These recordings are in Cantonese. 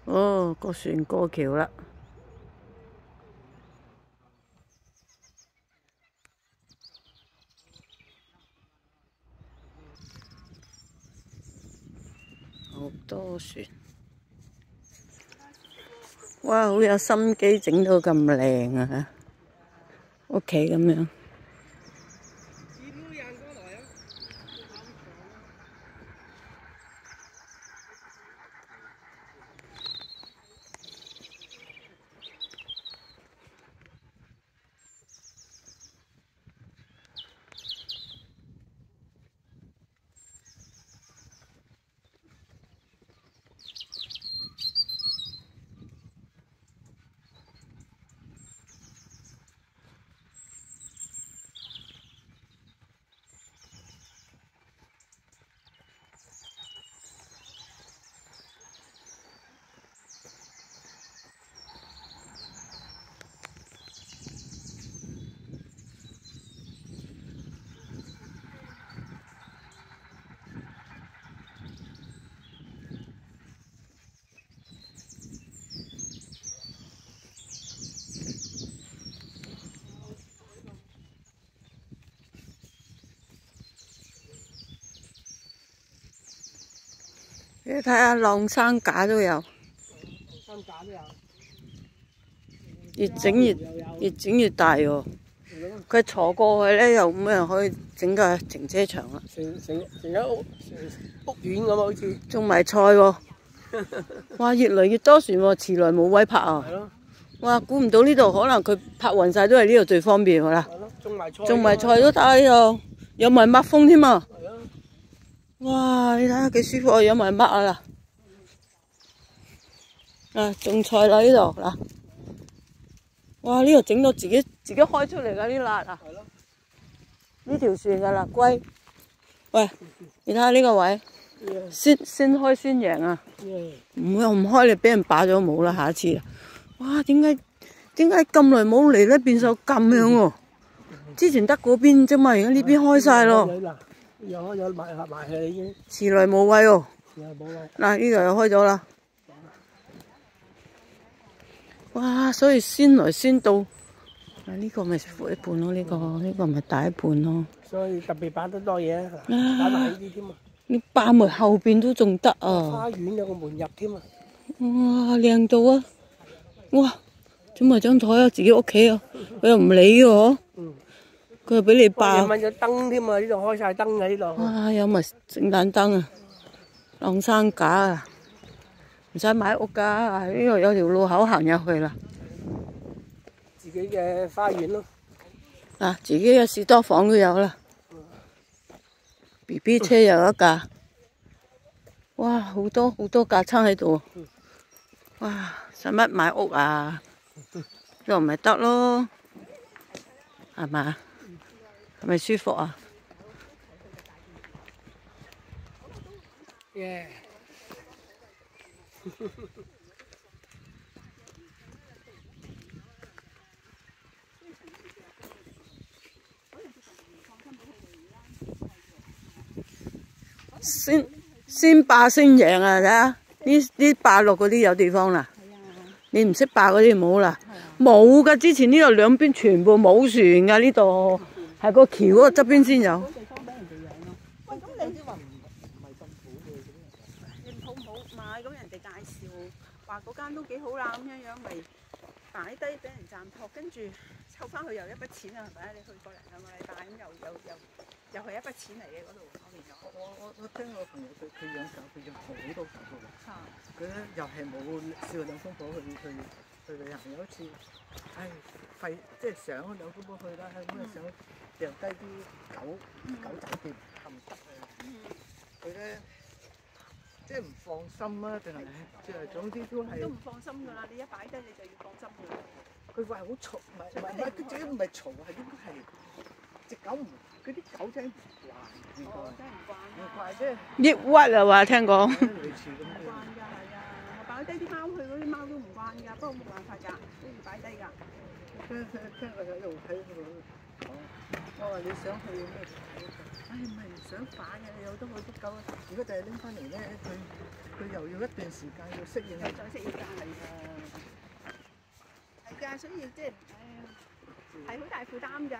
哦，個船過橋啦。好多船。哇！好有心機整到咁靚啊！屋企咁樣。你睇下晾衫架都有，衫架都有，越整越大喎。佢坐過去咧，又咁樣可以整個停車場啦。成間屋苑咁啊，好似種埋菜喎。哇！越嚟越多船喎，遲來冇位泊啊。係咯。哇！估唔到呢度可能佢泊勻晒都係呢度最方便㗎啦。係咯，種埋菜都得喺度，有埋麥風添啊！係啊。哇！你睇下幾舒服啊，有埋麥啊嗱。啊，種菜啦呢度嗱。哇！呢度整到自己開出嚟㗎啲辣啊！係咯。呢條船㗎啦，龜。喂，你睇下呢個位，先開先贏啊！唔開你俾人霸咗冇啦，下一次啦。哇！點解咁耐冇嚟咧？變咗咁樣喎！之前得嗰邊啫嘛，而家呢邊開晒咯。有埋係已經。遲來冇位喎。冇位。嗱，呢度又開咗啦。哇！所以先來先到。啊，呢個咪闊一半咯，呢個咪大一半咯。所以特別擺得多嘢，擺埋呢啲添啊！你霸門後邊都仲得啊！花園有個門入添啊！哇，靚到啊！哇，整埋張台啊，自己屋企啊，佢又唔理嘅嗬。佢又俾你霸。有燈添啊！呢度開晒燈嘅呢度。哇，有埋聖誕燈啊，晾衫架啊，唔使買屋㗎，呢度有條路口行入去啦。自己嘅花園咯。嗱，自己嘅士多房都有啦。BB 車又一架。哇，好多架撐喺度。哇，使乜買屋啊？又咪得咯，係嘛？係咪舒服啊？耶！先霸先贏啊！睇下呢霸落嗰啲有地方啦。你唔識霸嗰啲唔好啦。冇噶，之前呢度兩邊全部冇船噶，呢度係個橋嗰個側邊先有。喂，咁你話唔係咁好嘅，你好唔好買？咁人哋介紹話嗰間都幾好啦，咁樣咪擺低俾人暫託，跟住湊翻去又一筆錢啊，係咪？你去過2個禮拜，咁又係一筆錢嚟嘅嗰度。我聽我朋友佢養狗，佢養好多狗嘅。佢咧又係冇試過兩公婆去旅行，有一次，費即係上兩公婆去啦，咁啊想掉低啲狗酒店，唔得啊！佢咧即係唔放心啊，定係即係總之都係。都唔放心㗎啦！你一擺低你就要放心㗎啦。佢話好嘈，唔係，佢自己唔係嘈，係應該係隻狗唔，嗰啲狗仔唔慣，應該。真係唔慣。唔慣啫。抑鬱啊話聽講。類似咁唔慣㗎，係啊！我擺低啲貓去，嗰啲貓都唔慣㗎，不過冇辦法㗎，都要擺低㗎。聽佢喺度講。我話你想去咩？唉，唔係唔想擺嘅，有得去都夠啊！如果就係拎翻嚟咧，佢又要一段時間要適應，又再適應㗎，係㗎，所以即係係好大負擔㗎，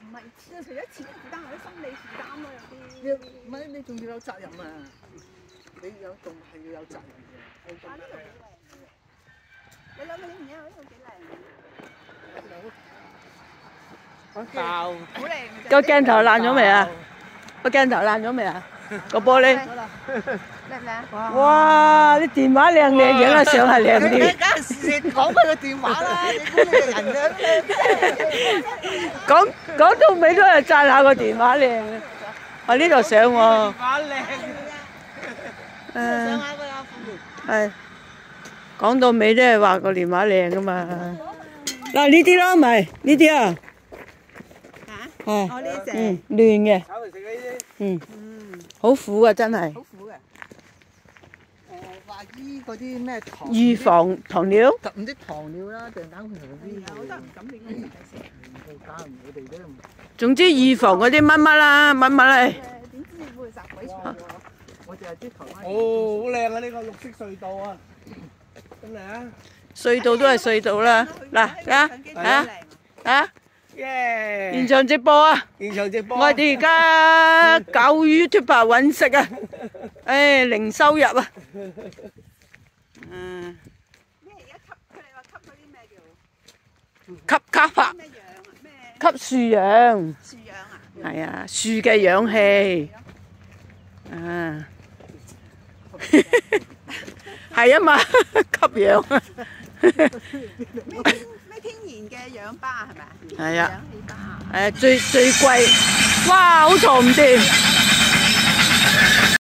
唔係除咗錢負擔，有啲心理負擔咯，有啲。唔係你仲要有責任啊！你有動物係要有責任嘅。啊，呢度幾靚嘅，你兩個影唔影啊？呢度幾靚。爆！好靚嘅。個鏡頭爛咗未啊？個鏡頭爛咗未啊？個玻璃。靚唔靚？哇！啲電話靚靚，影下相係靚啲。梗係時時講佢個電話啦，你估你個人嘅講到尾都係讚下個電話靚嘅。我呢度相喎。把靚。上下個阿富係講到尾都係話個電話靚噶嘛。嗱呢啲咯，咪呢啲啊。嚇？我呢隻。亂嘅。炒嚟食呢啲。好苦啊，真係。好苦嘅。話醫嗰啲咩糖？預防糖尿。唔知糖尿啦，定膽固醇嗰啲。我都唔敢點樣食。打唔我哋都唔。總之預防嗰啲乜乜啦，乜乜啦。點知會殺鬼蟲喎？我就係啲台灣。哦，好靚啊！呢個綠色隧道啊，真係啊！隧道都係隧道啦。嗱，啊，耶！現場直播啊！現場直播。我哋而家搞 YouTube 揾食啊！誒，零收入啊！咩而家吸？佢哋話吸嗰啲咩叫？吸啊！咩氧啊？咩？吸樹氧。樹氧啊？係啊，樹嘅氧氣。啊。係啊嘛，吸氧啊！咩天然嘅氧吧係咪啊？係啊。氧氣吧。最貴，哇！好嘈唔掂。